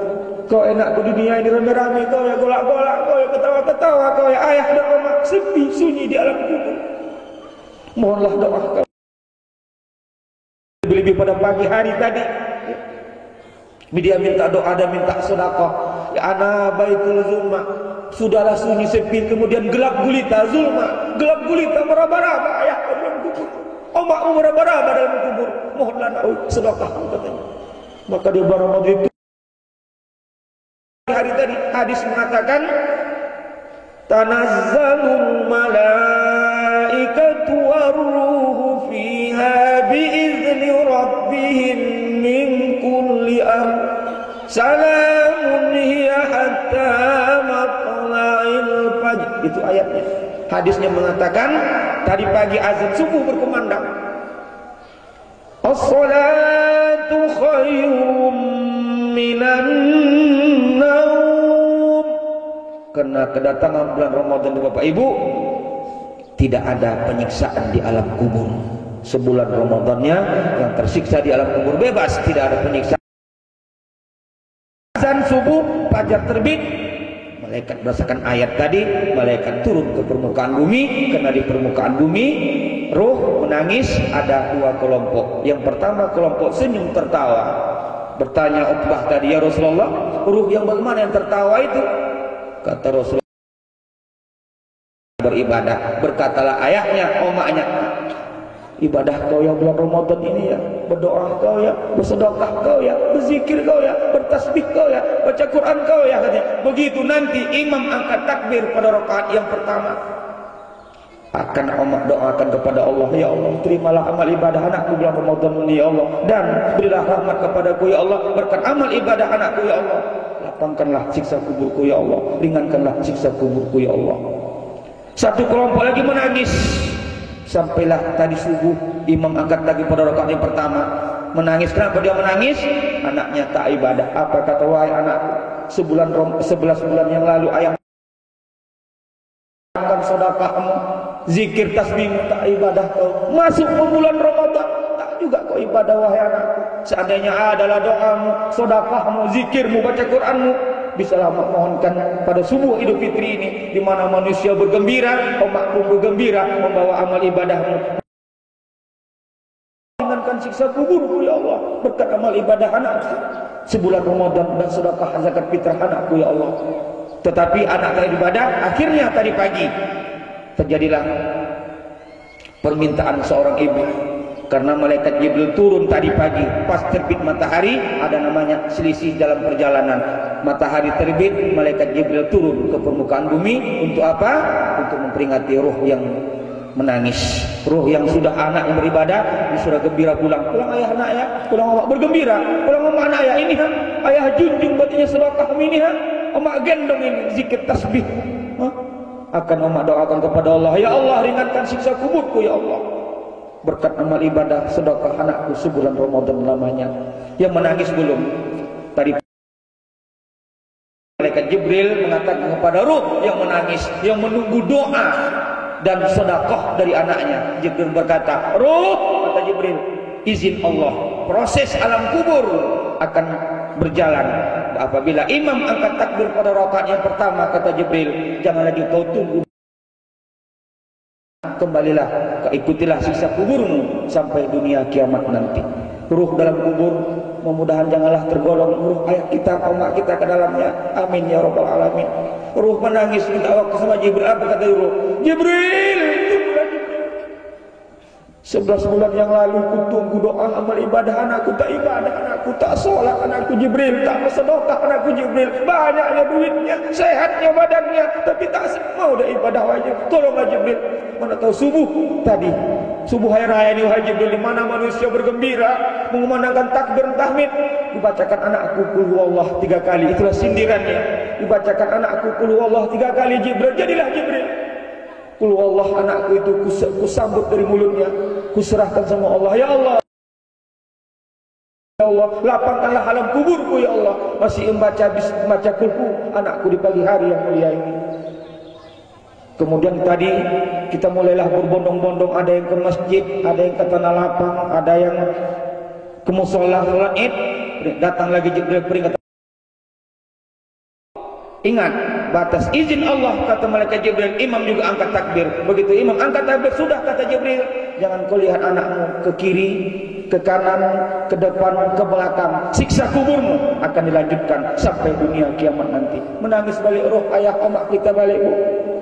Kau enakku di dunia ini rame-rame, kau ya golak-golak, kau ya ketawa-ketawa, kau ya ayah dan omak sepi sunyi di alam kubur. Mohonlah doa kau. Lebih pada pagi hari tadi dia minta doa dan minta sedekah. Ya ana baitul zulma, sudahlah sunyi sepi, kemudian gelap gulita zulma, gelap gulita meraba-raba ayah dalam kubur, omakmu meraba-raba dalam kubur, mohonlah nak sedekah katanya. Maka dia Ramadan itu hari tadi hadis mengatakan tanazzalul malaikatu waruhu fiha biizni rabbihim min kulli amr salamun hiya hatta matla'il fajr. Itu ayatnya. Hadisnya mengatakan tadi pagi azan subuh berkumandang, as-salatu khairum minan naum. Karena kedatangan bulan Ramadan di Bapak Ibu, tidak ada penyiksaan di alam kubur. Sebulan Ramadannya yang tersiksa di alam kubur bebas, tidak ada penyiksaan. Azan subuh, fajar terbit, malaikat berdasarkan ayat tadi, malaikat turun ke permukaan bumi. Karena di permukaan bumi roh menangis ada 2 kelompok. Yang pertama kelompok senyum tertawa. Bertanya Utbah tadi, ya Rasulullah, ruh yang bagaimana yang tertawa itu? Kata Rasulullah, beribadah. Berkatalah ayahnya, omaknya, ibadah kau ya bulan Ramadan ini ya, berdoa kau ya, bersedekah kau ya, berzikir kau ya, bertasbih kau ya, baca Quran kau ya, katanya. Begitu nanti imam angkat takbir pada rakaat yang pertama, akan omak doakan kepada Allah, ya Allah, terimalah amal ibadah anakku bulan Ramadan ini ya Allah, dan berilah rahmat kepadaku ya Allah, berkat amal ibadah anakku ya Allah, lapangkanlah siksa kuburku ya Allah, ringankanlah siksa kuburku ya Allah. Satu kelompok lagi menangis. Sampailah tadi subuh imam angkat lagi pada rakaat yang pertama, menangis. Kenapa dia menangis? Anaknya tak ibadah. Apa kata, wahai anakku, 11 bulan yang lalu ayah akan sedekahmu, zikir tasbihmu, tak ibadah kau. Masuk bulan Ramadan tak juga kau ibadah, wahai anakku. Seandainya adalah doamu, sedekahmu, zikirmu, baca Quranmu, bisalah mohonkan pada subuh Idul Fitri ini, di mana manusia bergembira, omak pun bergembira membawa amal ibadahmu. Ringankan siksa kuburku ya Allah, berkat amal ibadah anakku sebulan Ramadan dan sedekah zakat fitrah anakku ya Allah. Tetapi anak tak ibadah, akhirnya tadi pagi terjadilah permintaan seorang ibu. Karena malaikat Jibril turun tadi pagi pas terbit matahari, ada namanya selisih dalam perjalanan. Matahari terbit, malaikat Jibril turun ke permukaan bumi untuk apa? Untuk memperingati roh yang menangis. Ruh yang sudah anak yang beribadah sudah gembira pulang ayah anak ya, pulang omak bergembira, pulang omak anak ya ini ayah junjung batinya sedekah ini omak gendong ini zikir tasbih. Akan omak doakan kepada Allah, ya Allah ringankan siksa kuburku ya Allah. Berkat amal ibadah sedekah anakku sebulan Ramadan lamanya. Yang menangis belum. Tadi malaikat Jibril mengatakan kepada ruh yang menangis, yang menunggu doa dan sedekah dari anaknya. Jibril berkata, ruh, kata Jibril, izin Allah, proses alam kubur akan berjalan. Apabila imam angkat takbir pada rakaat yang pertama, kata Jibril, jangan lagi kau tunggu, kembalilah, ikutilah siksa kuburmu sampai dunia kiamat nanti. Ruh dalam kubur mudah-mudahan janganlah tergolong ruh ayah kita, omak kita ke dalamnya. Amin ya rabbal alamin. Ruh menangis minta waktu sama Jibril. Apa kata ruh? Jibril, tunggulah Jibril. 11 bulan yang lalu ku tunggu doa amal ibadah anakku, tak ibadah anakku, tak sholat anakku Jibril, tak bersedekah anakku Jibril, banyaknya duitnya, sehatnya badannya, tapi tak mau dah ibadah wajib. Tolonglah Jibril. Mana tahu subuh tadi, subuh hari raya ini wahai Jibril, di mana manusia bergembira mengumandangkan takbir tahmid, dibacakan anakku qul huwallah 3 kali, itulah sindirannya. Dibacakan anakku qul huwallah 3 kali, Jibril jadilah Jibril. Qul huwallah anakku itu kusambut dari mulutnya, kuserahkan sama Allah. Ya Allah, ya Allah, lapangkanlah alam kuburku ya Allah. Masih membaca kulhu anakku di pagi hari yang mulia ini. Kemudian tadi kita mulailah berbondong-bondong, ada yang ke masjid, ada yang ke tanah lapang, ada yang ke mushola salat Id. Datang lagi Jibril peringatan. Ingat, batas izin Allah, kata malaikat Jibril. Imam juga angkat takbir. Begitu imam angkat takbir, sudah, kata Jibril, jangan kau lihat anakmu ke kiri, ke kanan, ke depan, ke belakang. Siksa kuburmu akan dilanjutkan sampai dunia kiamat nanti. Menangis balik roh ayah omak kita balik, bu.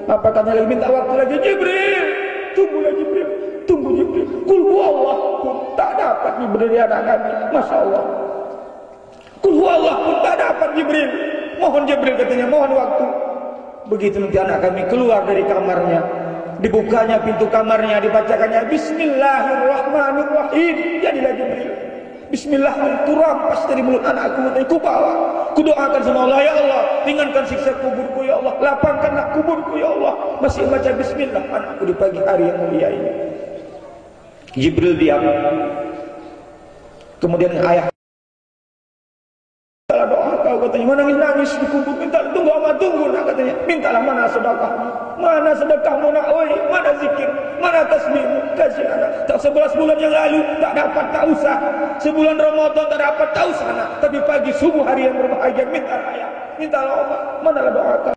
Apa katanya lagi, minta waktu lagi. Jibril, tunggulah Jibril, tunggu Jibril. Qul huwallah pun tak dapat diberi anak kami. Masya Allah. Qul huwallah pun tak dapat Jibril. Mohon Jibril, katanya, mohon waktu. Begitu nanti anak kami keluar dari kamarnya, dibukanya pintu kamarnya, dibacakannya Bismillahirrahmanirrahim, jadilah Jibril. Bismillah kurampas dari mulut anakku, ku bawa, ku doakan sama Allah, ya Allah ringankan siksa kuburku ya Allah, lapangkanlah kuburku ya Allah. Masih baca Bismillah anakku di pagi hari yang mulia ini. Jibril diam. Kemudian ayah doa kau, katanya, menangis-nangis di kubur, minta tunggu amat tunggu nak, katanya, mintalah mana sedekahmu nak, oi, mana zikir, mana tasbihmu, kasih anak. Tak 11 bulan yang lalu tak dapat, tak usah. Sebulan Ramadan tak dapat, tak usah nak. Tapi pagi subuh hari yang berbahagia, minta ayah, mintalah omak, manalah doa kau.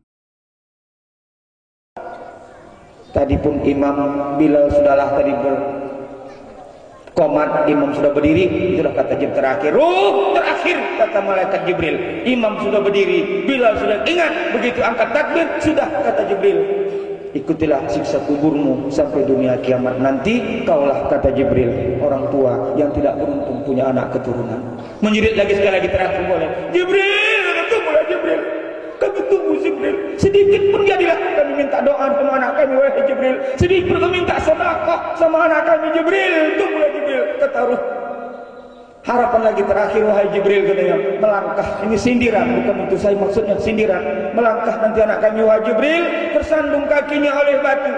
Tadi pun Imam Bilal sudahlah tadi komat, imam sudah berdiri, itulah kata Jibril terakhir, ruh terakhir, kata malaikat Jibril. Imam sudah berdiri, Bilal sudah ingat, begitu angkat takbir, sudah, kata Jibril, ikutilah siksa kuburmu sampai dunia kiamat nanti. Kaulah, kata Jibril, orang tua yang tidak beruntung punya anak keturunan. Menjerit lagi sekali lagi terakhir, boleh Jibril, tunggulah Jibril, kami tunggu Jibril. Sedikit pun jadilah kami minta doa sama anak kami, wahai Jibril. Sedikit pun kami minta sedekah sama anak kami, Jibril. Tunggulah Jibril, kata ruh. Harapan lagi terakhir, wahai Jibril, katanya, melangkah. Ini sindiran, bukan itu saya maksudnya, sindiran. Melangkah nanti anak kami, wahai Jibril, tersandung kakinya oleh batu,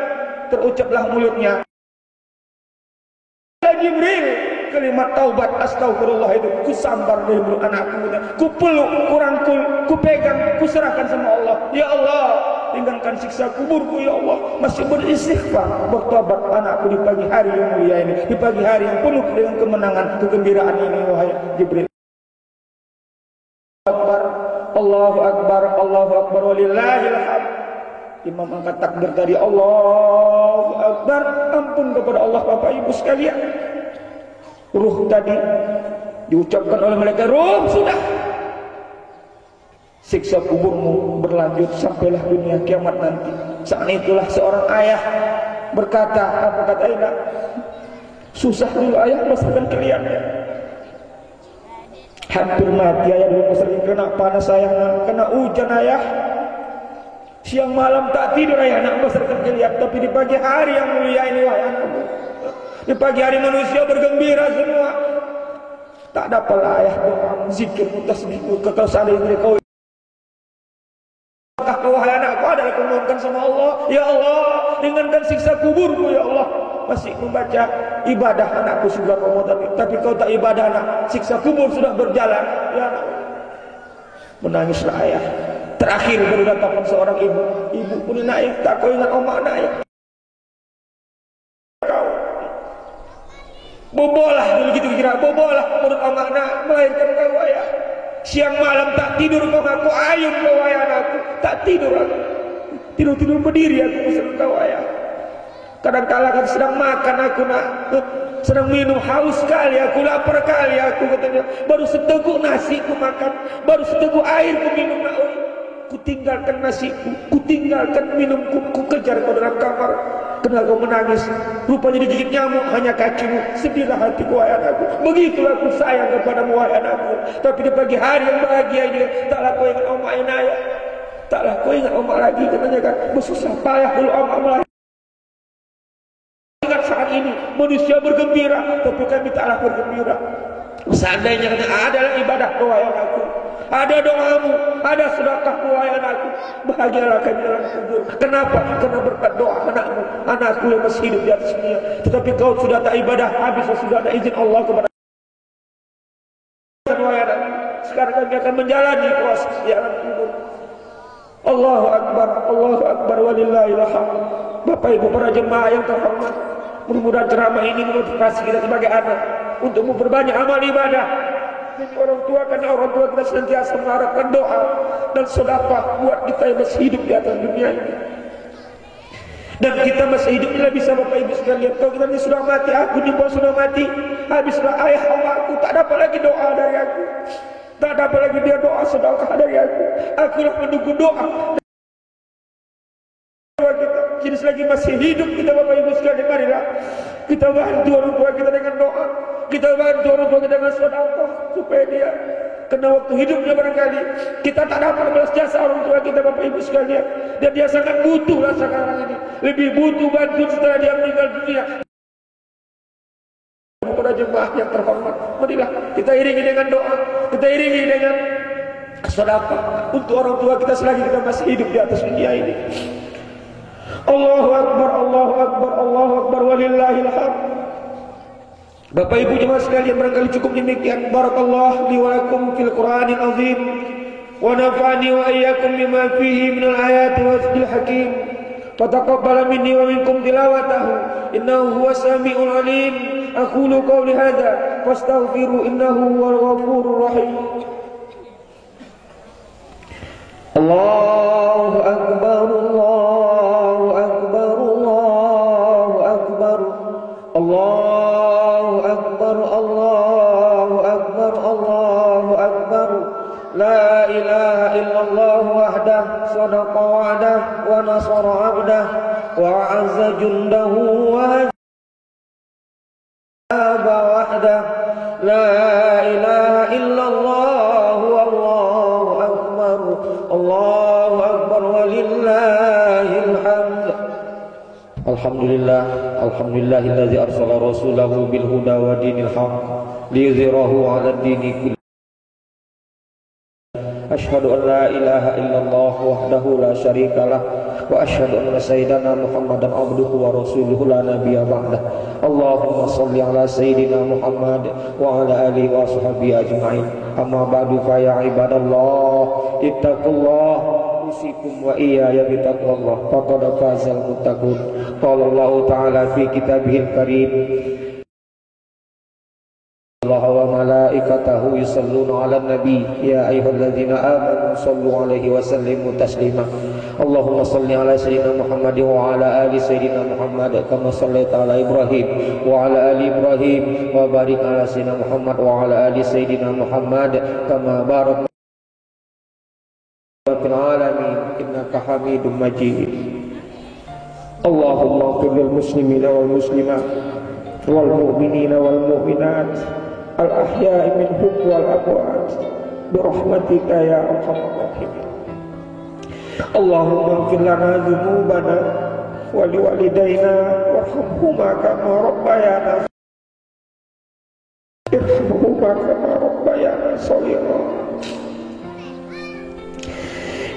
terucaplah mulutnya, Jibril, kalimat taubat astagfirullah itu kusambar dari mulut anakku, ku peluk, ku rangkul, ku pegang, ku serahkan sama Allah. Ya Allah, ringankan siksa kuburku ya Allah. Masih beristighfar, bertobat anakku di pagi hari yang mulia ini, di pagi hari yang penuh dengan kemenangan, kegembiraan ini, wahai Jibril. Akbar, Allahu Akbar, Allahu Akbar, walillahil hamd. Imam angkat takbir tadi, Allahu Akbar, ampun kepada Allah Bapak Ibu sekalian. Ruh tadi diucapkan oleh malaikat, ruh sudah, siksa kuburmu berlanjut sampailah dunia kiamat nanti. Saat itulah seorang ayah berkata, apa kata ayah? Susah dulu ayah merasakan kaliannya, hampir mati ayah dulu sering kena panas ayah, kena hujan ayah. Siang malam tak tidur ayah anak besar tergeliat, tapi di pagi hari yang mulia ini wahai anakku, di pagi hari manusia bergembira semua. Tak dapat ayah doa, zikir, tasbihmu, kekal seandainya kau. Apakah kau wahai anakku adalah memohonkan sama Allah, ya Allah, ringankan siksa kuburku ya Allah. Masih membaca ibadah anakku sudah Ramadan, tapi kau tak ibadah anak, siksa kubur sudah berjalan ya anak. Menangislah ayah. Terakhir baru datang seorang ibu. Ibu pun ayah, tak kau ingat omak ayah. Kau bobolah dulu gitu kira, bobolah menurut omak melahirkan kau ayah. Siang malam tak tidur kau ngaku ayun kau ayah anakku, tak tidur aku. Tidur berdiri aku pesan kau ayah. Kadang-kala kan sedang makan aku nak, sedang minum, haus sekali aku, lapar kali aku katanya. Baru seteguk nasi ku makan, baru seteguk air ku minum nak. Ku tinggalkan nasiku, ku tinggalkan minumku, ku kejar kau dalam kamar. Kenapa kau menangis? Rupanya digigit nyamuk hanya kakimu. Sedihlah hatiku wahai anakku. Begitulah aku sayang kepadamu wahai anakku. Tapi di pagi hari yang bahagia ini, taklah kau ingat omak yang ayah. Taklah kau ingat omak lagi katanya kan. Bersusah payah dulu omak melahirkan. Ingat saat ini manusia bergembira, tapi kami taklah bergembira. Seandainya adalah ibadah doa yang aku, ada doamu, ada sedekahmu wahai anakku, bahagialah kami dalam kubur. Kenapa? Karena berkat doa anakku yang masih hidup di atas dunia. Tetapi kau sudah tak ibadah, habis sudah ada izin Allah kepada wahai anakku. Sekarang kami akan menjalani proses di alam kubur. Allahu Akbar walillahil hamd. Bapak Ibu para jemaah yang terhormat, mudah-mudahan ceramah ini memotivasi kita sebagai anak untuk memperbanyak amal ibadah. Jadi orang tua, karena orang tua kita senantiasa mengharapkan doa dan sedekah buat kita yang masih hidup di atas dunia ini. Dan kita masih hidup bila bisa Bapak Ibu sekalian. Kalau kita ini sudah mati, aku jumpa sudah mati, habislah ayah aku, tak dapat lagi doa dari aku, tak dapat lagi dia doa sedekah dari aku. Akulah menunggu doa. Jadi selagi masih hidup kita Bapak Ibu sekalian, marilah kita bantu orang tua kita dengan doa, kita bantu orang tua kita dengan sedekah supaya dia, karena waktu hidupnya barangkali kita tak dapat balas jasa orang tua kita Bapak Ibu sekalian, dan dia sangat butuh lah sekarang ini, lebih butuh bantuan setelah dia meninggal dunia. Kepada jemaah yang terhormat, marilah kita iringi dengan doa, kita iringi dengan sedekah untuk orang tua kita selagi kita masih hidup di atas dunia ini. Allahu Akbar, Allahu Akbar, Allahu Akbar walillahil hamd. Bapak Ibu jemaah sekalian, barangkali cukup demikian. Barakallahu li wa lakum fil Qur'anil azim wa nafa'ani wa iyyakum bima fihi minal ayati wa dhikril hakim. Wa taqabbal minni wa minkum tilawatahu innahu huwas samiul alim. Aqulu qawli hadza fastaghfiru innahu huwal ghafurur rahim. Allahu Akbar, Allahu Akbar, Allahu Akbar, Allahu Akbar, Allahu Akbar, Allahu Akbar. La ilaha illallah wahdah, sadaqa wa'dah, wa nasara 'abdah, wa 'azza jundahu wa haba wahdah. La ilaha illallah wallahu akbar, Allahu akbar walillahil hamd. Alhamdulillah, alhamdulillahilladzi arsala rasulahu bil huda wa dinil haq liyuzhirahu 'ala ad-dini kulli. Asyhadu an la ilaha illallah wahdahu la syarikalah wa asyhadu anna sayyidana Muhammadan abduhu wa rasuluhu la nabiyya ba'dah. Allahumma shalli ala sayyidina Muhammad wa ala alihi wa sahbihi ajma'in. Amma ba'du fa ya ibadallah ittaqullah usikum wa iyaya bitaqwallah faqad fazal muttaqun. Qala Allah ta'ala fi kitabihil karim, Allah wa malaikatahu yusalluna 'alan nabi ya ayyuhalladzina amanu sallu 'alaihi wa sallimu taslima. Allahumma shalli 'ala sayyidina Muhammad wa 'ala ali sayyidina Muhammad kama shallaita 'ala Ibrahim wa 'ala ali Ibrahim wa barik 'ala sayyidina Muhammad wa 'ala ali sayyidina Muhammad kama barakta fil 'alamin innaka Hamidum Majid. Allahumma ighfir lil muslimina wal muslimat wal mu'minina wal mu'minat al-ahya'i minhum wal amwat bi rahmatika ya arhamar rahimin. Allahumma ighfir lana dzunubana wa liwalidayna warhamhuma kama rabbayana irhamhuma kama rabbayana shaghira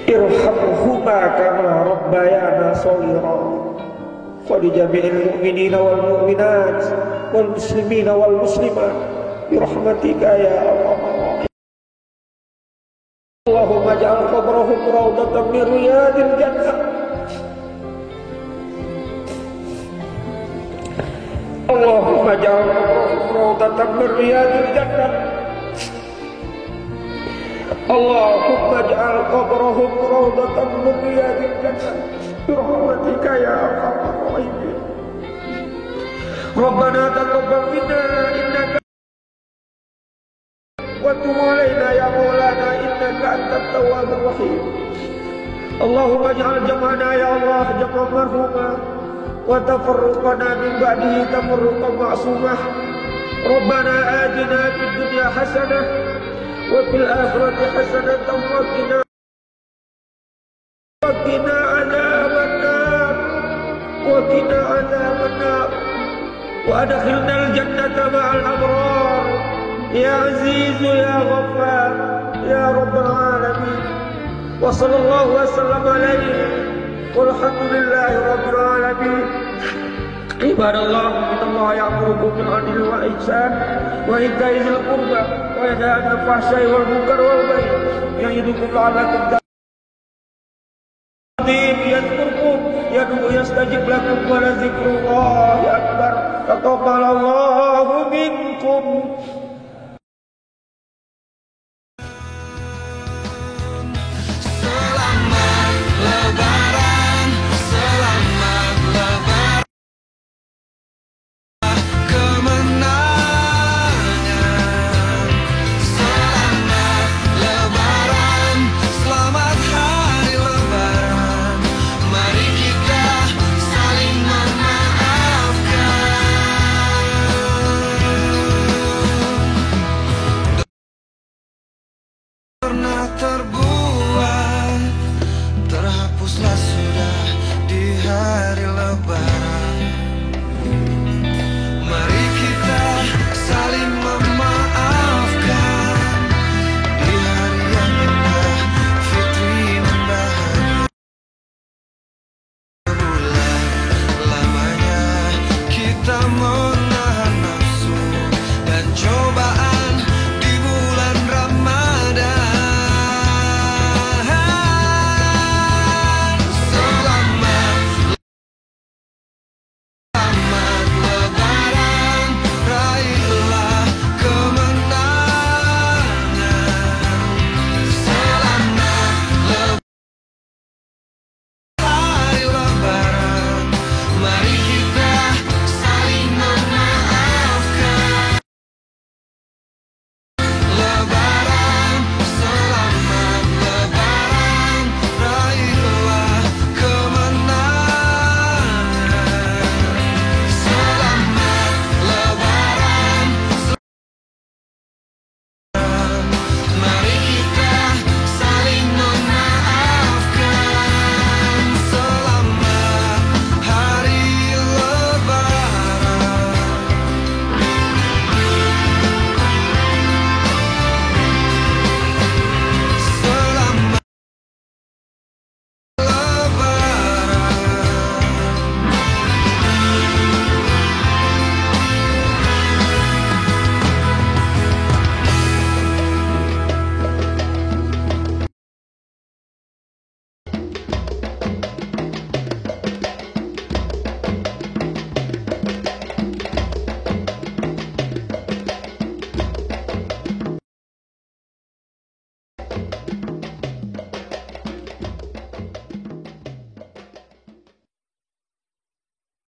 irhamhuma kama rabbayana shaghira wa li jami'il mu'minina wal mu'minat wal muslimina wal muslimat bi rahmatika ya Allah. Allahumma ja'al qabrahum rawdatan min riyadil jannah. Allahumma ja'al qabrahum rawdatan min riyadil jannah. Allahumma ja'al qabrahum rawdatan min riyadil jannah. Bi rahmatika ya arhamar rahimin. Rabbana taqabbal minna innaka wa tub 'alaina ya maulana innaka antat tawwabur rahim. Allahumma ij'al jam'ana ya Allah jam'an marhuma wa tafarruqana min ba'dihi tafarruqan ma'sumah. Rabbana atina fid dunya hasanah wa fil akhirati hasanatan wa qina adzabannar wa qina adzabannar wa adkhilnal jannata ma'al abrar. Ya Aziz ya Ghaffar ya Rabbal Alamin. Wa sallallahu wa sallam alaihi walhamdulillahi Rabbil Alamin. Ibadallah, innallaha ya'murukum bil 'adli wal ihsan wa ita'i dzil qurba wa yanha 'anil fahsya'i wal munkari wal baghi ya'idukum la'allakum tattaqun. Yadhkurkum yad'u yastajib lakum wa la dzikrullahi akbar. Taqabbalallahu minkum.